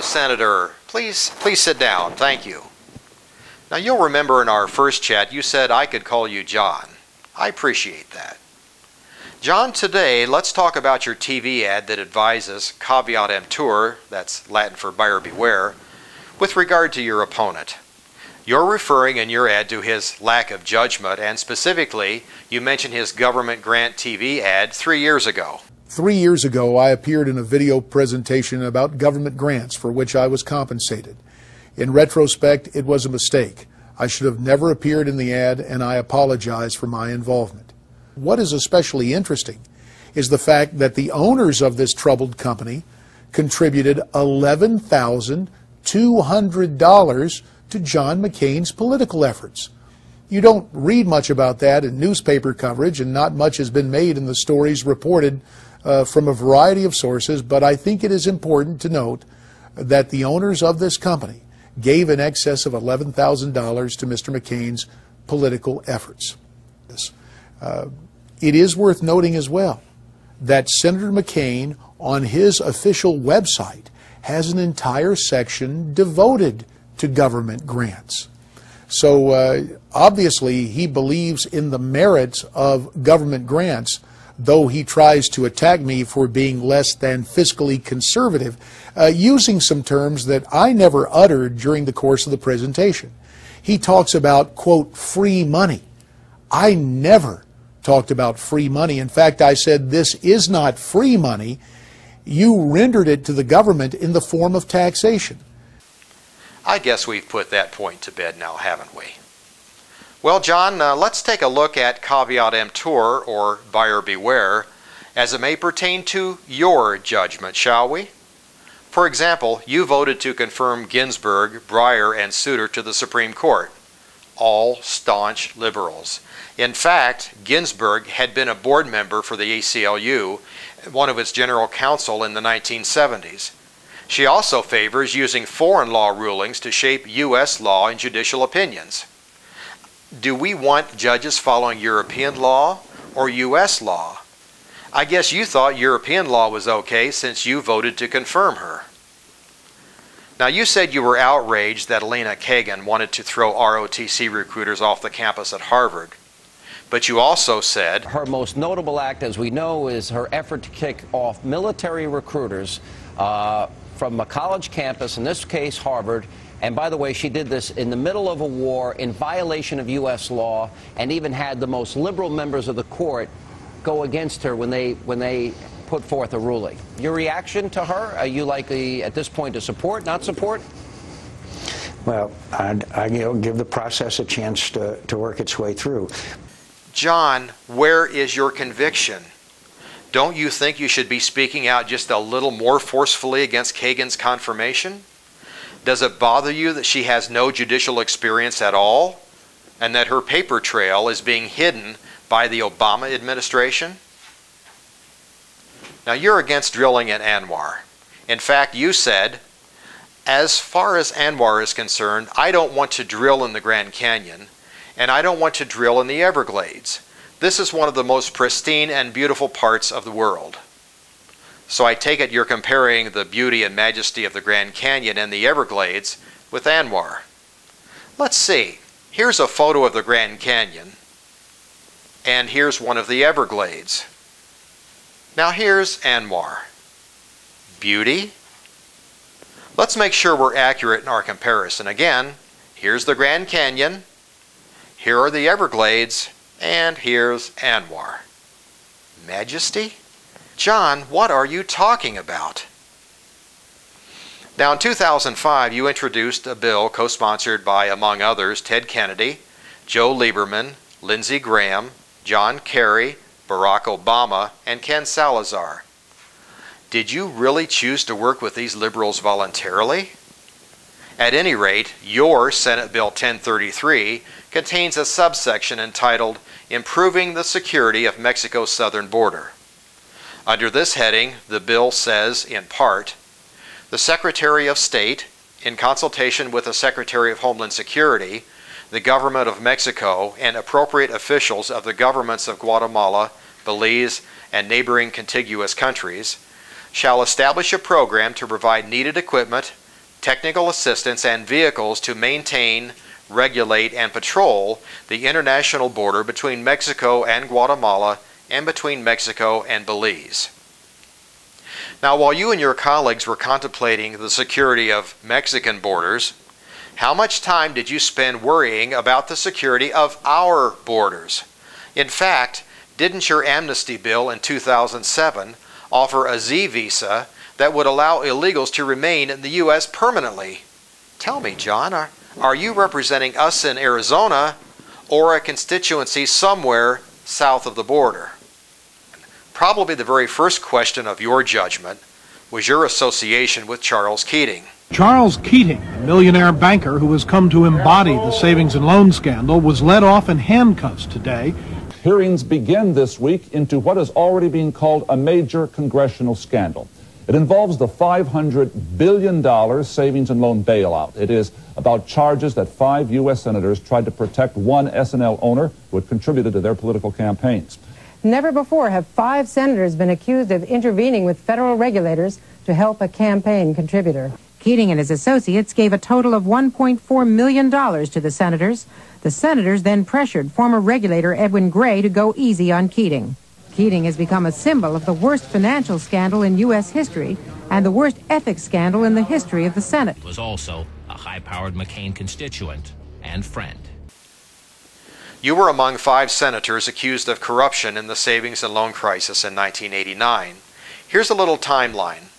Senator. Please sit down. Thank you. Now, you'll remember in our first chat you said I could call you John. I appreciate that. John, today let's talk about your TV ad that advises caveat emptor, that's Latin for buyer beware, with regard to your opponent. You're referring in your ad to his lack of judgment, and specifically, you mentioned his government grant TV ad 3 years ago. 3 years ago, I appeared in a video presentation about government grants for which I was compensated. In retrospect, it was a mistake. I should have never appeared in the ad, and I apologize for my involvement. What is especially interesting is the fact that the owners of this troubled company contributed $11,200 to John McCain's political efforts. You don't read much about that in newspaper coverage, and not much has been made in the stories reported from a variety of sources, but I think it is important to note that the owners of this company gave in excess of $11,000 to Mr. McCain's political efforts. It is worth noting as well that Senator McCain on his official website has an entire section devoted to government grants. So obviously he believes in the merits of government grants, though he tries to attack me for being less than fiscally conservative, using some terms that I never uttered during the course of the presentation. He talks about, quote, free money. I never talked about free money. In fact, I said this is not free money. You rendered it to the government in the form of taxation. I guess we've put that point to bed now, haven't we? Well, John, let's take a look at caveat emptor, or buyer beware, as it may pertain to your judgment, shall we? For example, you voted to confirm Ginsburg, Breyer, and Souter to the Supreme Court. All staunch liberals. In fact, Ginsburg had been a board member for the ACLU, one of its general counsel in the 1970s. She also favors using foreign law rulings to shape U.S. law and judicial opinions. Do we want judges following European law or U.S. law? I guess you thought European law was okay since you voted to confirm her. Now, you said you were outraged that Elena Kagan wanted to throw ROTC recruiters off the campus at Harvard. But you also said her most notable act, as we know, is her effort to kick off military recruiters from a college campus, in this case Harvard. And by the way, she did this in the middle of a war in violation of U.S. law, and even had the most liberal members of the court go against her when they put forth a ruling. Your reaction to her? Are you likely at this point to support, not support? Well, I give the process a chance to work its way through. John, where is your conviction? Don't you think you should be speaking out just a little more forcefully against Kagan's confirmation? Does it bother you that she has no judicial experience at all, and that her paper trail is being hidden by the Obama administration? Now, you're against drilling in Anwar. In fact, you said, as far as Anwar is concerned, I don't want to drill in the Grand Canyon, and I don't want to drill in the Everglades. This is one of the most pristine and beautiful parts of the world. So I take it you're comparing the beauty and majesty of the Grand Canyon and the Everglades with Anwar. Let's see. Here's a photo of the Grand Canyon, and here's one of the Everglades. Now here's Anwar. Beauty? Let's make sure we're accurate in our comparison. Again, here's the Grand Canyon, here are the Everglades, and here's Anwar. Majesty? John, what are you talking about? Now, in 2005, you introduced a bill co-sponsored by, among others, Ted Kennedy, Joe Lieberman, Lindsey Graham, John Kerry, Barack Obama, and Ken Salazar. Did you really choose to work with these liberals voluntarily? At any rate, your Senate Bill 1033 contains a subsection entitled Improving the Security of Mexico's Southern Border. Under this heading, the bill says, in part, the Secretary of State, in consultation with the Secretary of Homeland Security, the government of Mexico, and appropriate officials of the governments of Guatemala, Belize, and neighboring contiguous countries, shall establish a program to provide needed equipment, technical assistance, and vehicles to maintain, regulate, and patrol the international border between Mexico and Guatemala and between Mexico and Belize. Now, while you and your colleagues were contemplating the security of Mexican borders, how much time did you spend worrying about the security of our borders? In fact, didn't your amnesty bill in 2007 offer a Z visa that would allow illegals to remain in the U.S. permanently? Tell me, John, are you representing us in Arizona or a constituency somewhere south of the border? Probably the very first question of your judgment was your association with Charles Keating. Charles Keating, a millionaire banker who has come to embody the savings and loan scandal, was led off in handcuffs today. Hearings begin this week into what is already being called a major congressional scandal. It involves the $500 billion savings and loan bailout. It is about charges that 5 U.S. senators tried to protect one S&L owner who had contributed to their political campaigns. Never before have 5 senators been accused of intervening with federal regulators to help a campaign contributor. Keating and his associates gave a total of $1.4 million to the senators. The senators then pressured former regulator Edwin Gray to go easy on Keating. Keating has become a symbol of the worst financial scandal in U.S. history and the worst ethics scandal in the history of the Senate. Was also a high-powered McCain constituent and friend. You were among 5 senators accused of corruption in the savings and loan crisis in 1989. Here's a little timeline.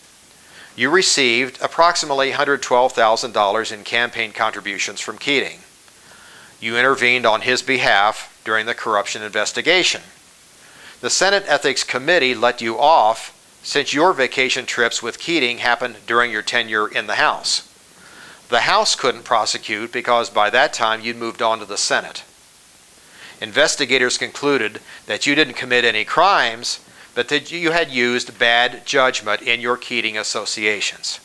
You received approximately $112,000 in campaign contributions from Keating. You intervened on his behalf during the corruption investigation. The Senate Ethics Committee let you off since your vacation trips with Keating happened during your tenure in the House. The House couldn't prosecute because by that time you'd moved on to the Senate. Investigators concluded that you didn't commit any crimes, but that you had used bad judgment in your Keating associations.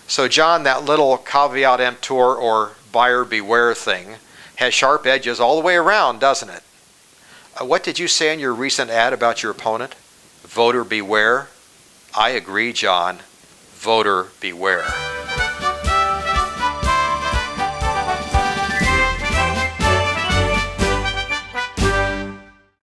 So John, that little caveat emptor or buyer beware thing has sharp edges all the way around, doesn't it? What did you say in your recent ad about your opponent? Voter beware? I agree, John. Voter beware.